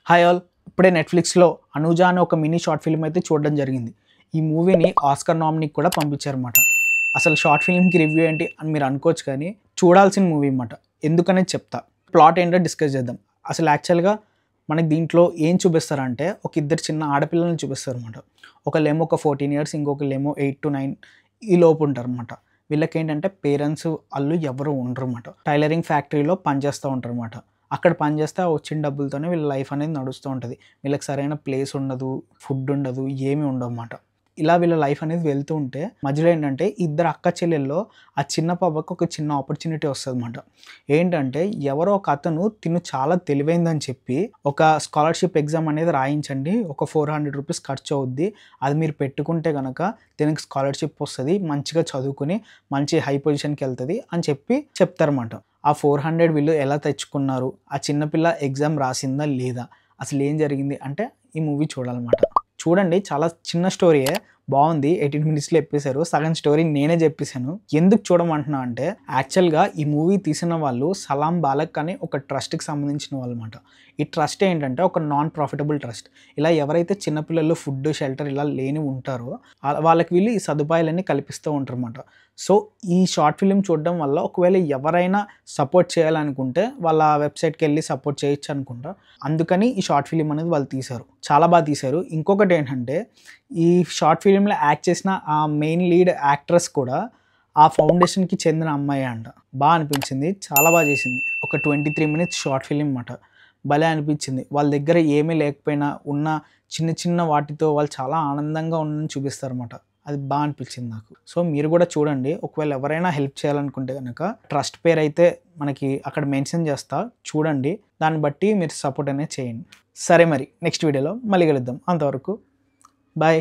Hi all, ఇప్పుడే నెట్‌ఫ్లిక్స్‌లో 'అనూజ' అనే ఒక మినీ షార్ట్ ఫిల్మ్ అయితే చూడడం జరిగింది. ఈ మూవీని ఆస్కార్ నామినీకి కూడా పంపించారన్నమాట. అసలు షార్ట్ ఫిల్మ్‌కి రివ్యూ ఏంటి అని మీరు అనుకోవచ్చు కానీ, చూడాల్సిన మూవీ అన్నమాట. ఎందుకనేది చెప్తా. ప్లాట్ ఏంటో డిస్కస్ చేద్దాం. అసలు యాక్చువల్‌గా మనకి దీంట్లో ఏం చూపిస్తారంటే, ఒక ఇద్దరు చిన్న ఆడపిల్లల్ని చూపిస్తారన్నమాట. ఒకళ్ళేమో ఒక 14 ఇయర్స్, ఇంకొకళ్ళేమో 8-9 ఈ లోపు ఉంటారన్నమాట. వీళ్ళకేంటంటే పేరెంట్స్ ఆళ్ళు ఎవరు ఉండరన్నమాట. టైలరింగ్ ఫ్యాక్టరీలో పనిచేస్తూ ఉంటారన్నమాట. అక్కడ పని చేస్తే ఆ వచ్చిన డబ్బులతోనే వీళ్ళ లైఫ్ అనేది నడుస్తూ ఉంటుంది. వీళ్ళకి సరైన ప్లేస్ ఉండదు, ఫుడ్ ఉండదు, ఏమీ ఉండవన్నమాట. ఇలా వీళ్ళ లైఫ్ అనేది వెళ్తూ ఉంటే మధ్యలో ఏంటంటే ఇద్దరు అక్క చెల్లెల్లో ఆ చిన్న పాపకు ఒక చిన్న ఆపర్చునిటీ వస్తుందన్నమాట. ఏంటంటే ఎవరో ఒక అతను తిను చాలా తెలివైందని చెప్పి ఒక స్కాలర్షిప్ ఎగ్జామ్ అనేది రాయించండి, ఒక 400 రూపీస్ ఖర్చు అవుద్ది, అది మీరు పెట్టుకుంటే కనుక దీనికి స్కాలర్షిప్ వస్తుంది, మంచిగా చదువుకుని మంచి హై పొజిషన్కి వెళ్తుంది అని చెప్తారన్నమాట. ఆ 400 వీళ్ళు ఎలా తెచ్చుకున్నారు, ఆ చిన్నపిల్ల ఎగ్జామ్ రాసిందా లేదా, అసలు ఏం జరిగింది అంటే ఈ మూవీ చూడాలన్నమాట. చూడండి, చాలా చిన్న స్టోరీయే, బాగుంది. 18 మినిట్స్లో చెప్పేశారు. సగం స్టోరీ నేనే చెప్పేశాను. ఎందుకు చూడమంటున్నా అంటే యాక్చువల్గా ఈ మూవీ తీసిన వాళ్ళు సలాం బాలక్ అనే ఒక ట్రస్ట్కి సంబంధించిన వాళ్ళు అనమాట. ఈ ట్రస్ట్ ఏంటంటే ఒక నాన్ ప్రాఫిటబుల్ ట్రస్ట్. ఇలా ఎవరైతే చిన్నపిల్లలు ఫుడ్ షెల్టర్ ఇలా లేని ఉంటారో వాళ్ళకి వీళ్ళు ఈ సదుపాయాలన్నీ కల్పిస్తూ ఉంటారు అనమాట. సో ఈ షార్ట్ ఫిలిం చూడడం వల్ల ఒకవేళ ఎవరైనా సపోర్ట్ చేయాలనుకుంటే వాళ్ళ వెబ్సైట్కి వెళ్ళి సపోర్ట్ చేయొచ్చు అనుకుంటా. అందుకని ఈ షార్ట్ ఫిలిం అనేది వాళ్ళు తీశారు. చాలా బాగా తీశారు. ఇంకొకటి ఏంటంటే ఈ షార్ట్ ఫిలింలో యాక్ట్ చేసిన ఆ మెయిన్ లీడ్ యాక్ట్రెస్ కూడా ఆ ఫౌండేషన్కి చెందిన అమ్మాయి అంట. బాగా అనిపించింది, చాలా బాగా చేసింది. ఒక 23 మినిట్స్ షార్ట్ ఫిలిం అన్నమాట. భలే అనిపించింది. వాళ్ళ దగ్గర ఏమీ లేకపోయినా ఉన్న చిన్న చిన్న వాటితో వాళ్ళు చాలా ఆనందంగా ఉన్నని చూపిస్తారన్నమాట. అది బాగా అనిపించింది నాకు. సో మీరు కూడా చూడండి. ఒకవేళ ఎవరైనా హెల్ప్ చేయాలనుకుంటే కనుక ట్రస్ట్ పేరు అయితే మనకి అక్కడ మెన్షన్ చేస్తా, చూడండి. దాన్ని బట్టి మీరు సపోర్ట్ అనేది చేయండి. సరే, మరి నెక్స్ట్ వీడియోలో మళ్ళీ కలుద్దాం. అంతవరకు బాయ్.